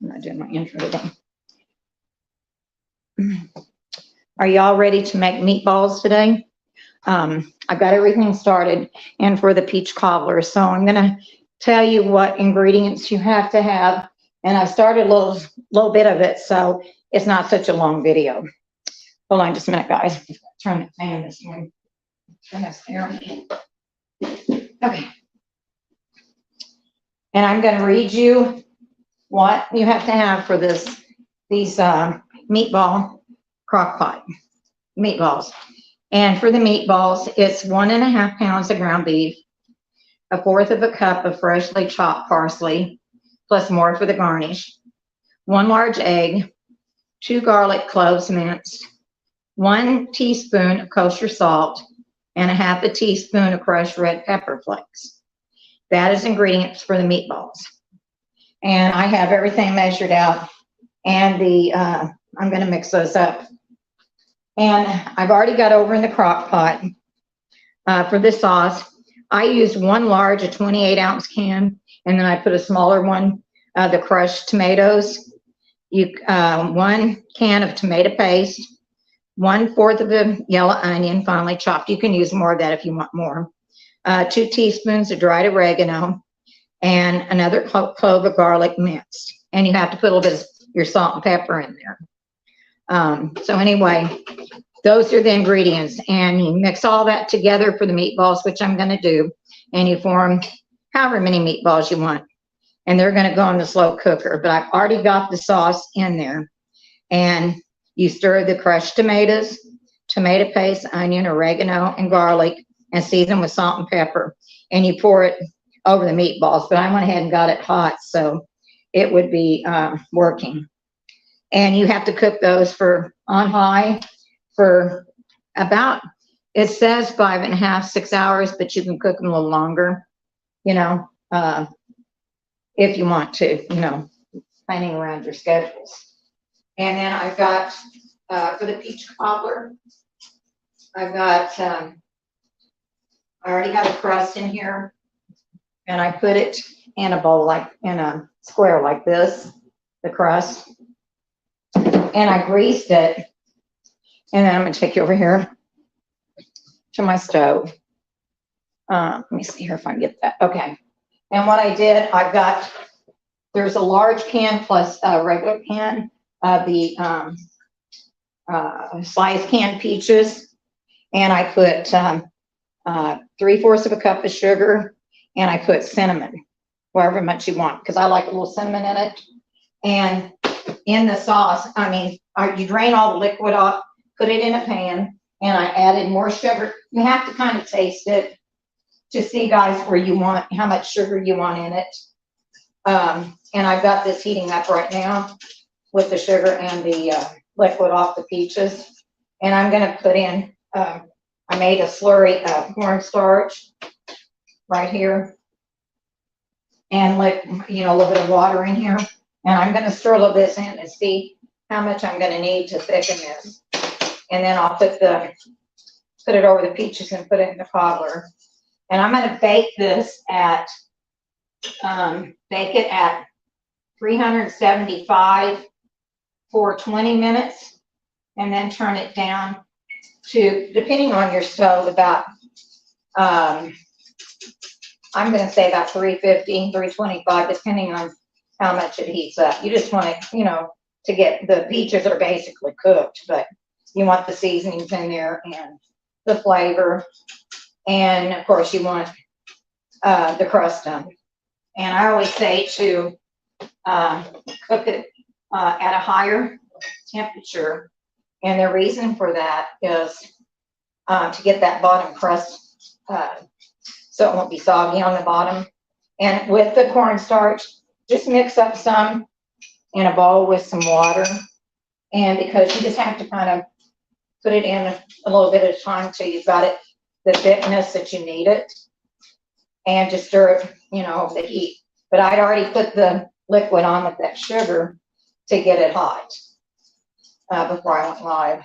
I'm not doing my intro today. Are y'all ready to make meatballs today? I've got everything started and for the peach cobbler. So I'm gonna tell you what ingredients you have to have. And I started a little bit of it, so it's not such a long video. Hold on just a minute, guys. Turn the fan this morning. Okay. And I'm gonna read you what you have to have for these meatball crock pot meatballs. And for the meatballs, it's 1.5 pounds of ground beef, 1/4 cup of freshly chopped parsley, plus more for the garnish, 1 large egg, 2 garlic cloves minced, 1 teaspoon of kosher salt, and 1/2 teaspoon of crushed red pepper flakes. That is ingredients for the meatballs. And I have everything measured out, and I'm going to mix those up. And I've already got over in the crock pot for this sauce. I used 1 large, a 28-ounce can, and then I put a smaller one, the crushed tomatoes. 1 can of tomato paste, 1/4 of a yellow onion, finely chopped. You can use more of that if you want more. 2 teaspoons of dried oregano, and another clove of garlic minced. And you have to put a little bit of your salt and pepper in there. So anyway, those are the ingredients, and you mix all that together for the meatballs, which I'm going to do, and you form however many meatballs you want, and they're going to go in the slow cooker. But I've already got the sauce in there, and you stir the crushed tomatoes, tomato paste, onion, oregano, and garlic, and season with salt and pepper, and you pour it over the meatballs. But I went ahead and got it hot, so it would be working. And you have to cook those on high for about, it says 5.5, 6 hours, but you can cook them a little longer, if you want to, planning around your schedules. And then I've got, for the peach cobbler, I've got, I already have a crust in here, and I put it in a bowl, in a square like this, the crust. And I greased it, and then I'm going to take you over here to my stove. Let me see here if I can get that. Okay. And what I did, there's a large can plus a regular can of the sliced canned peaches, and I put 3/4 cup of sugar, and I put cinnamon, however much you want, because I like a little cinnamon in it. And in the sauce, you drain all the liquid off, put it in a pan, and I added more sugar. You have to kind of taste it to see, guys, how much sugar you want in it. And I've got this heating up right now with the sugar and the liquid off the peaches. And I'm going to put in, I made a slurry of cornstarch right here, and a little bit of water in here. And I'm going to stir a little bit in and see how much I'm going to need to thicken this. And then I'll put it over the peaches and put it in the cobbler. And I'm going to bake this at 375 for 20 minutes, and then turn it down to, depending on your stove, about, I'm going to say about 350, 325, depending on how much it heats up. You just want it, to get the peaches are basically cooked, but you want the seasonings in there and the flavor. And of course you want the crust done. And I always say to cook it at a higher temperature. And the reason for that is to get that bottom crust so it won't be soggy on the bottom. And with the cornstarch, just mix up some in a bowl with some water. And because you just have to kind of put it in a little bit at a time till you've got it the thickness that you need it. And just stir it, over the heat. But I'd already put the liquid on with that sugar to get it hot before I went live.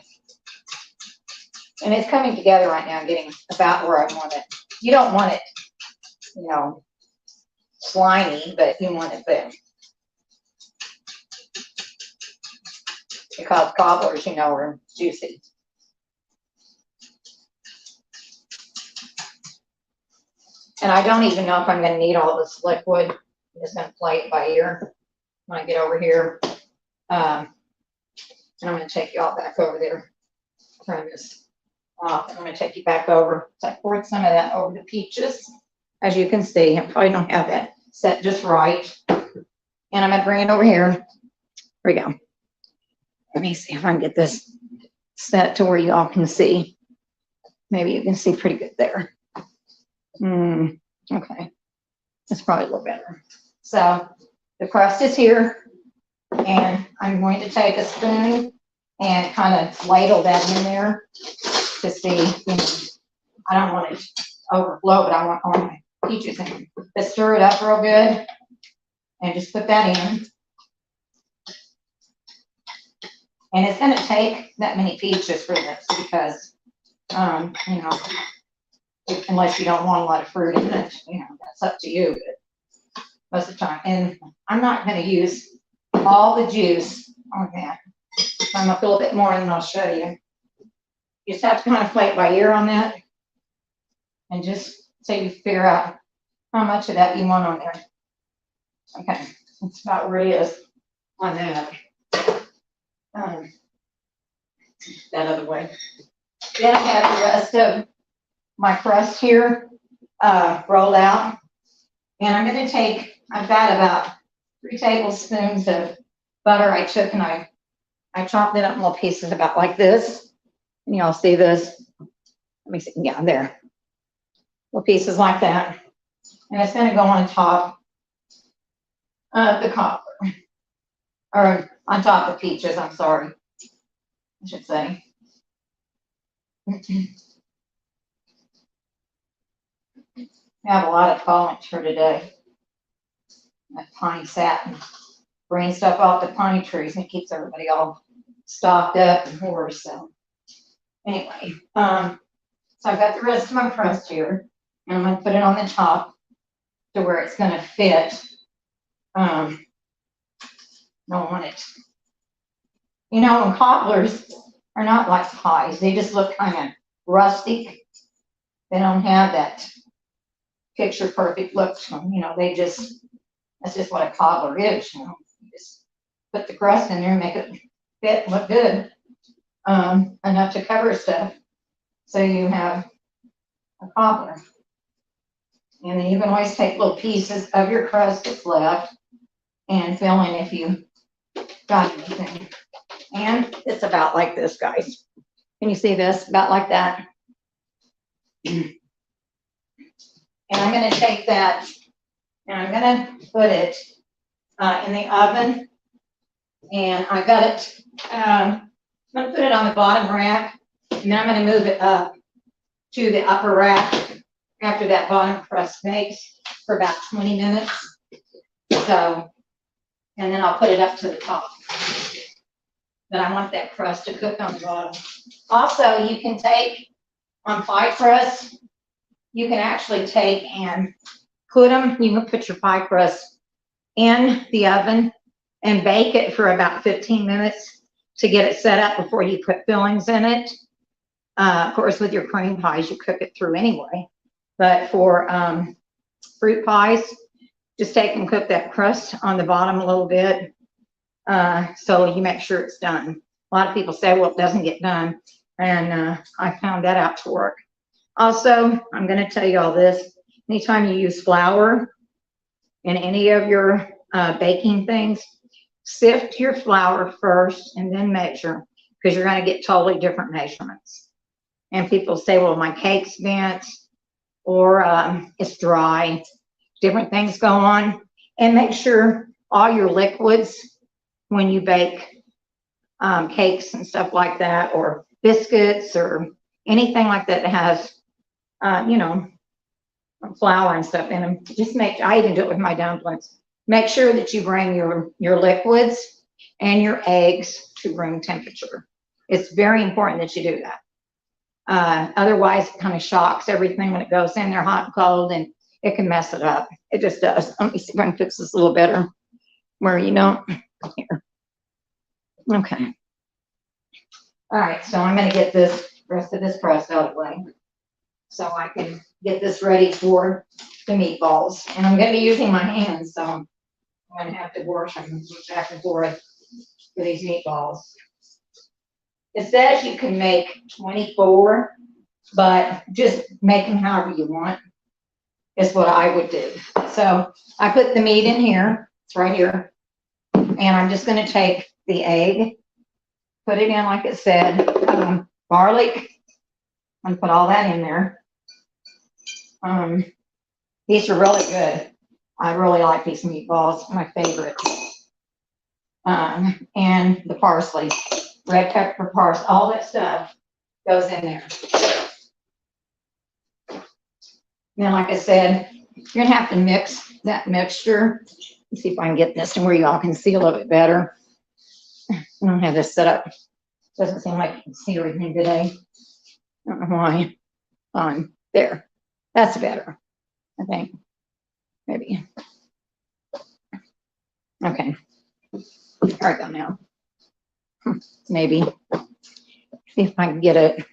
And it's coming together right now, getting about where I want it. You don't want it, you know, slimy, but you want it thin. Because cobblers, you know, are juicy. And I don't even know if I'm going to need all this liquid. I'm just going to play it by ear when I get over here. And I'm going to take you all back over there. Turn this off. I'm going to take you back over. So I poured some of that over the peaches. As you can see, I probably don't have that set just right. And I'm going to bring it over here. Here we go. Let me see if I can get this set to where you all can see. Maybe you can see pretty good there. Okay. That's probably a little better. So the crust is here. And I'm going to take a spoon and kind of ladle that in there to see, you know, I don't want it to overflow, but I want all my peaches in. But stir it up real good and just put that in. And it's going to take that many peaches for this because, you know, unless you don't want a lot of fruit in it, you know, that's up to you. But most of the time, and I'm not going to use all the juice on that. I'm going to fill a bit more and then I'll show you. You just have to kind of play it by ear on that. And just so you figure out how much of that you want on there. Okay, that's about where it is on that. That other way. Then I have the rest of my crust here rolled out. And I'm going to take, I've got about 3 tablespoons of butter I took and I chopped it up in little pieces about like this. And y'all see this? Let me see. Yeah, there. Little pieces like that. And it's going to go on top of the cobbler. Or on top of peaches, I'm sorry. I should say. I have a lot of collards for today. That pine sap and bring stuff off the pine trees and it keeps everybody all stocked up and hoarse. So anyway, so I've got the rest of my crust here and I'm going to put it on the top to where it's going to fit. Don't want it. You know, and cobblers are not like pies. They just look kind of rustic. They don't have that picture perfect look to them. You know, they just, that's just what a cobbler is, you know. You just put the crust in there and make it fit, look good, enough to cover stuff. So you have a cobbler. And then you can always take little pieces of your crust that's left and fill in if you got anything. And it's about like this, guys. Can you see this? About like that. And I'm going to take that and I'm going to put it in the oven. And I got it, I'm going to put it on the bottom rack. And then I'm going to move it up to the upper rack after that bottom crust bakes for about 20 minutes. So, and then I'll put it up to the top. But I want that crust to cook on the bottom. Also, you can take on pie crust, you can actually take and put them, you can put your pie crust in the oven and bake it for about 15 minutes to get it set up before you put fillings in it. Of course, with your cream pies, you cook it through anyway. But for fruit pies, just take and cook that crust on the bottom a little bit so you make sure it's done. A lot of people say, well, it doesn't get done. And I found that out to work. Also, I'm going to tell you all this. Anytime you use flour in any of your baking things, sift your flour first and then measure, because you're going to get totally different measurements. And people say, well, my cake's bent or it's dry. Different things go on. And make sure all your liquids when you bake cakes and stuff like that, or biscuits or anything like that that has, you know, flour and stuff in them. Just make, I even do it with my dumplings. Make sure that you bring your liquids and your eggs to room temperature. It's very important that you do that. Otherwise, it kind of shocks everything when it goes in there hot and cold, and it can mess it up. It just does. Let me see if I can fix this a little better where you don't. Here. Okay. All right, so I'm going to get this rest of this pressed out of the way so I can get this ready for the meatballs. And I'm going to be using my hands, so I'm going to have to wash them back and forth for these meatballs. It says you can make 24, but just make them however you want is what I would do. So I put the meat in here. It's right here. And I'm just going to take the egg, put it in like it said, garlic, and put all that in there. These are really good. I really like these meatballs, my favorite. And the parsley, red pepper, parsley, all that stuff goes in there. Now, like I said, you're gonna have to mix that mixture. Let's see if I can get this to where y'all can see a little bit better. I don't have this set up. Doesn't seem like you can see everything today. I don't know why. Fine. There. That's better, I think. Maybe. Okay. There we go now. Maybe. See if I can get it.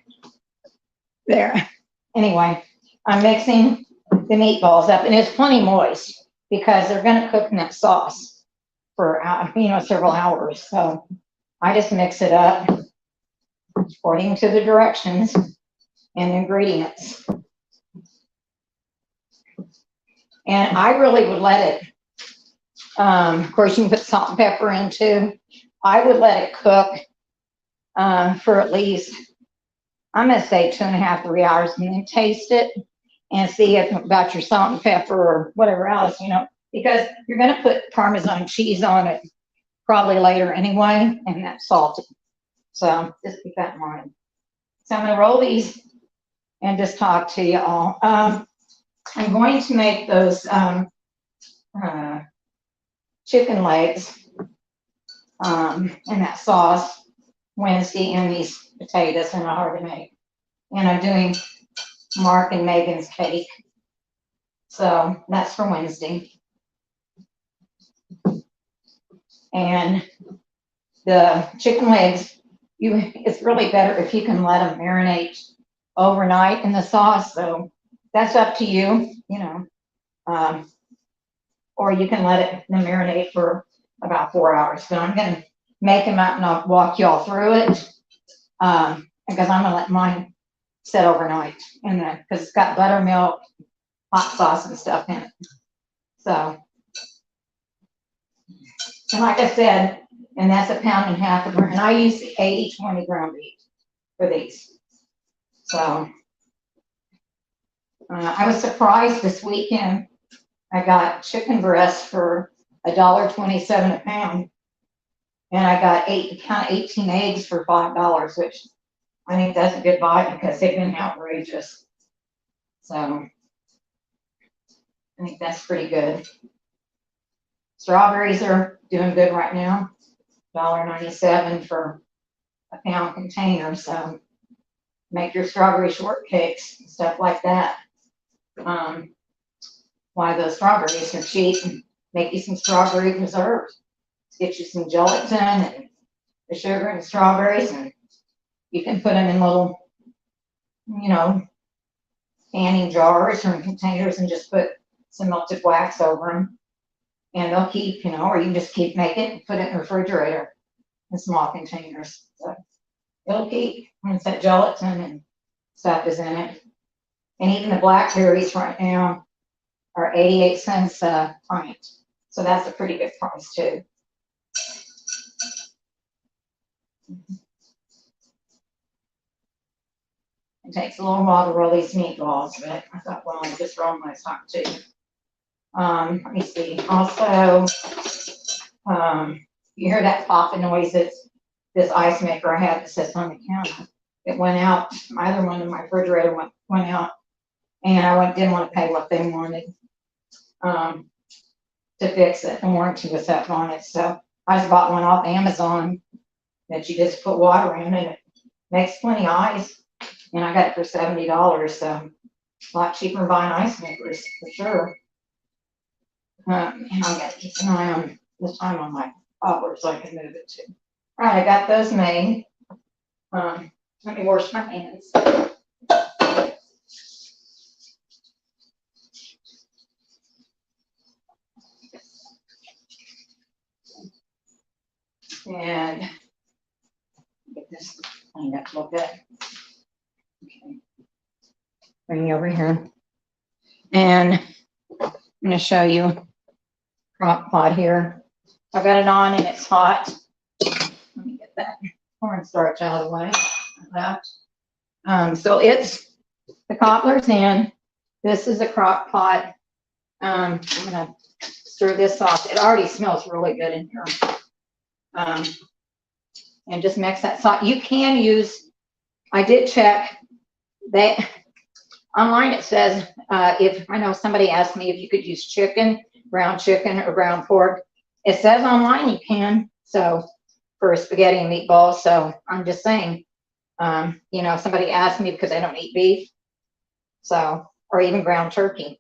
There. Anyway, I'm mixing the meatballs up, and it's plenty moist because they're going to cook in that sauce for several hours. So I just mix it up according to the directions and ingredients. And I really would let it, of course, you can put salt and pepper in too. I would let it cook for at least, I'm going to say 2.5, 3 hours, and then taste it and see if about your salt and pepper or whatever else, because you're going to put Parmesan cheese on it probably later anyway, and that's salty. So just keep that in mind. So I'm going to roll these and just talk to you all. I'm going to make those chicken legs and that sauce Wednesday, and these potatoes are not hard to make. And I'm doing Mark and Megan's cake. So that's for Wednesday. And the chicken legs, it's really better if you can let them marinate overnight in the sauce. So that's up to you, or you can let them marinate for about 4 hours. But I'm going to make them out and I'll walk y'all through it because I'm going to let mine sit overnight because it's got buttermilk, hot sauce, and stuff in it. So, and like I said, and that's 1.5 pounds, and I use the 80-20 ground beef for these. So I was surprised this weekend. I got chicken breast for $1.27 a pound, and I got 18 eggs for $5, which I think that's a good buy because they've been outrageous. So I think that's pretty good. Strawberries are doing good right now, $1.97 for a pound container. So make your strawberry shortcakes and stuff like that. Why those strawberries are cheap, and make you some strawberry preserves. Get you some gelatin and the sugar and strawberries, and you can put them in little, canning jars or in containers and just put some melted wax over them. And they'll keep, or you can just keep making it and put it in the refrigerator in small containers. So it'll keep once that gelatin and stuff is in it. And even the blackberries right now are 88 cents a pint. So that's a pretty good price too. It takes a little while to roll these meatballs, but I thought, well, I'll just roll them when I talk to you. Let me see. Also, you hear that popping noise? It's this ice maker I have that sits on the counter. It went out. My other one in my refrigerator went out, and I didn't want to pay what they wanted to fix it. The warranty was up on it, so I just bought one off Amazon that you just put water in, and it makes plenty of ice. And I got it for $70, so a lot cheaper than buying ice makers for sure. And I got to keep an eye on this time on my cobbler so I can move it too. All right, I got those made. Let me wash my hands. And get this cleaned up a little bit. Okay. Bring you over here. And I'm going to show you crock pot here. I've got it on and it's hot. Let me get that cornstarch out of the way. Like that. So it's the cobbler's in. This is a crock pot. I'm going to stir this off. It already smells really good in here. And just mix that sauce. You can use, I did check that online. It says, if I know somebody asked me if you could use ground chicken or ground pork. It says online you can. So for spaghetti and meatballs. So I'm just saying, you know, somebody asked me because I don't eat beef. So, or even ground turkey.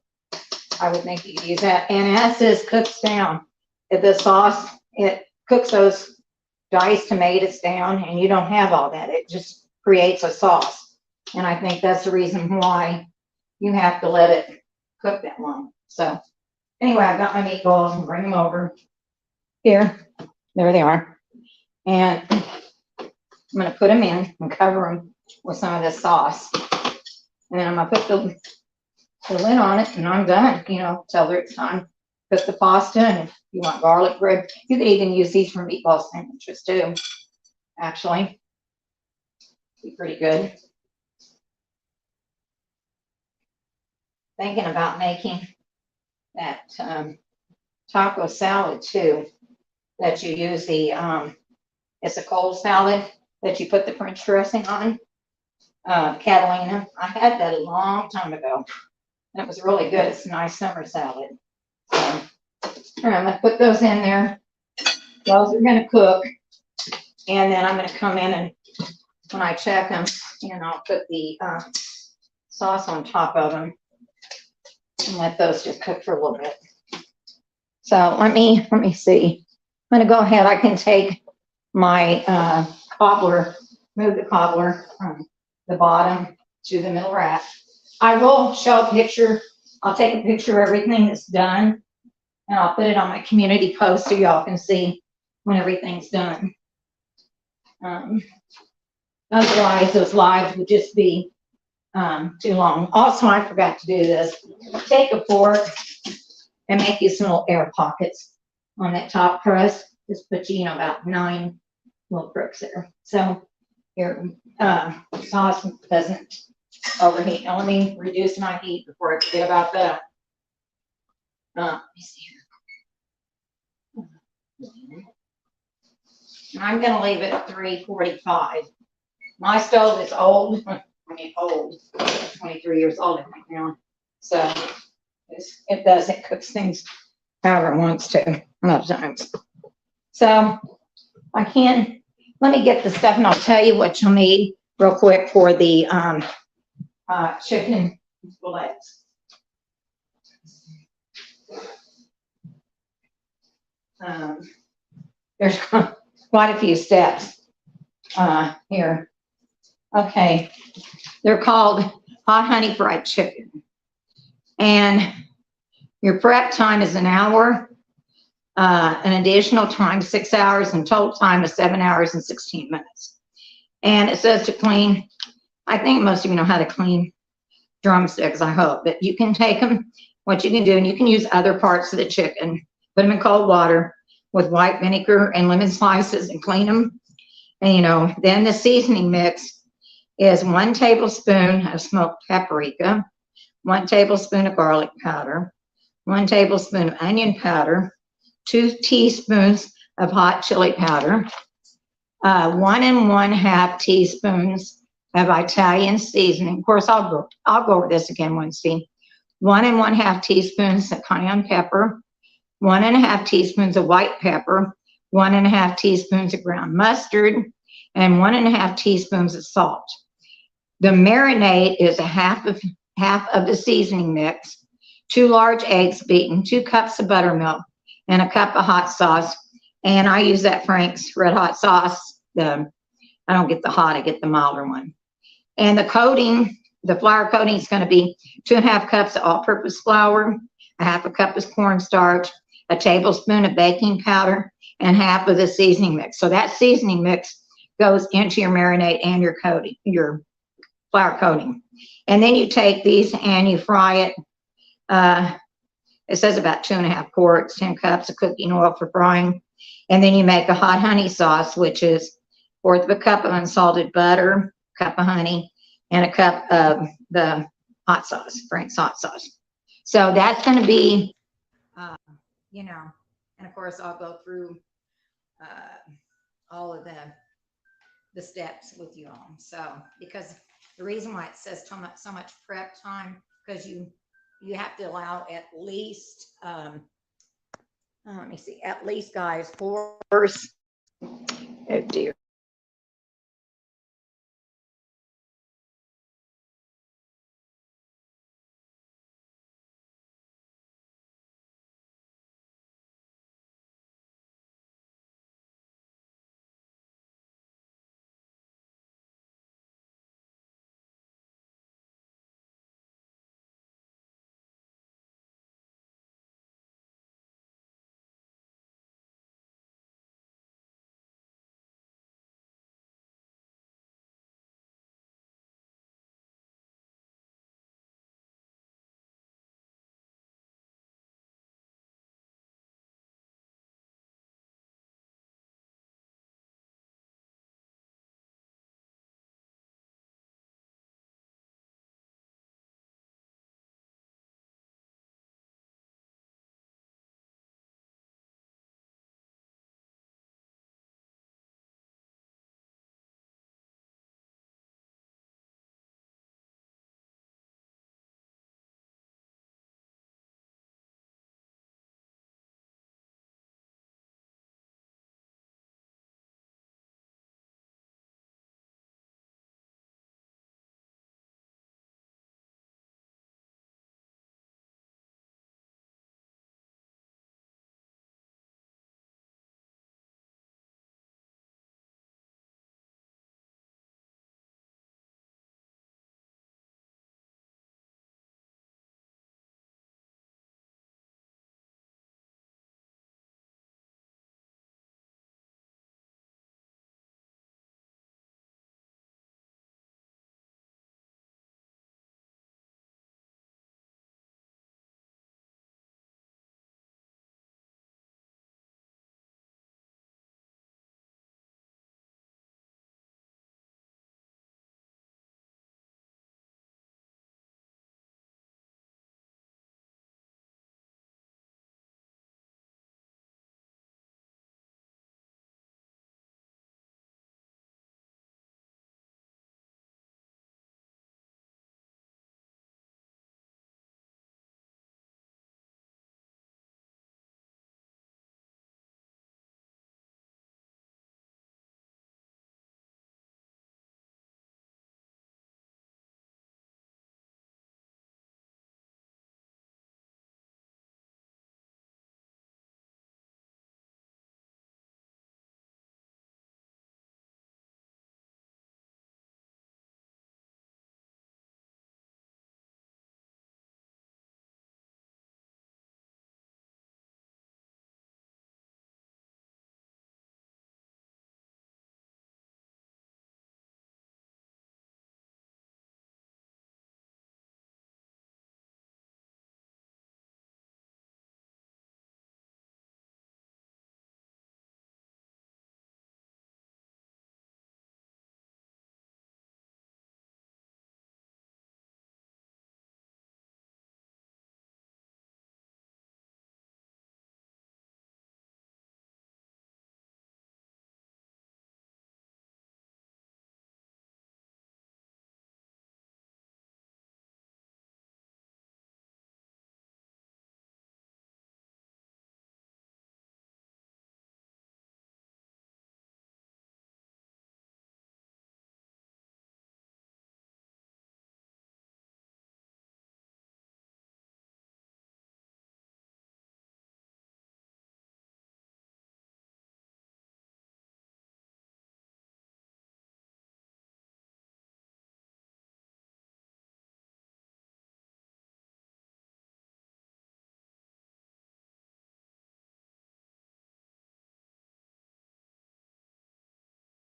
I would think you could use that. And as this cooks down, if the sauce, it cooks those diced tomatoes down and you don't have all that. It just creates a sauce. And I think that's the reason why you have to let it cook that long. So anyway, I've got my meatballs and bring them over here. There they are. And I'm going to put them in and cover them with some of this sauce. And then I'm going to put the lid on it and I'm done, you know, till it's time. Put the pasta, and if you want garlic bread, you could even use these for meatball sandwiches too. Actually, be pretty good. Thinking about making that taco salad too. That you use the it's a cold salad that you put the French dressing on. Catalina. I had that a long time ago. And it was really good. It's a nice summer salad. So, I'm going to put those in there. Those are going to cook. And then I'm going to come in and when I check them, and I'll put the sauce on top of them and let those just cook for a little bit. So let me see. I'm going to go ahead. I can take my cobbler, move the cobbler from the bottom to the middle rack. I will show a picture. I'll take a picture of everything that's done, and I'll put it on my community post so y'all can see when everything's done. Otherwise, those lives would just be too long. Also, I forgot to do this. Take a fork and make you some little air pockets on that top crust. Just put, you know, about 9 little crooks there. So your sauce doesn't overheat. Now let me reduce my heat before I forget about that. Let me see here. I'm going to leave it at 345. My stove is old. I mean, old. 23 years old right now. So it cooks things however it wants to a lot of times. So let me get the stuff and I'll tell you what you'll need real quick for the chicken fillets. There's quite a few steps here. Okay, they're called hot honey fried chicken. And your prep time is an hour, an additional time 6 hours, and total time is 7 hours and 16 minutes. And it says to clean, I think most of you know how to clean drumsticks, I hope. But you can take them, what you can do, and you can use other parts of the chicken, put them in cold water with white vinegar and lemon slices and clean them. And, you know, then the seasoning mix is 1 tablespoon of smoked paprika, 1 tablespoon of garlic powder, 1 tablespoon of onion powder, 2 teaspoons of hot chili powder, 1 1/2 teaspoons of Italian seasoning. Of course, I'll go over this again, Wednesday. 1 1/2 teaspoons of cayenne pepper, 1 1/2 teaspoons of white pepper, 1 1/2 teaspoons of ground mustard, and 1 1/2 teaspoons of salt. The marinade is half of the seasoning mix, 2 large eggs beaten, 2 cups of buttermilk, and a cup of hot sauce. And I use that Frank's Red Hot sauce. I don't get the hot, I get the milder one. And the coating, the flour coating is going to be 2.5 cups of all-purpose flour, a half a cup of cornstarch, a tablespoon of baking powder, and half of the seasoning mix. So that seasoning mix goes into your marinade and your coating, your flour coating. And then you take these and you fry it. It says about 2.5 quarts, 10 cups of cooking oil for frying. And then you make a hot honey sauce, which is 1/4 of a cup of unsalted butter, cup of honey, and a cup of the hot sauce, Frank's hot sauce. So that's going to be, you know, and of course I'll go through all of the steps with you all. So because the reason why it says so much prep time, because you have to allow at least, let me see, at least, guys, 4 hours. Oh dear.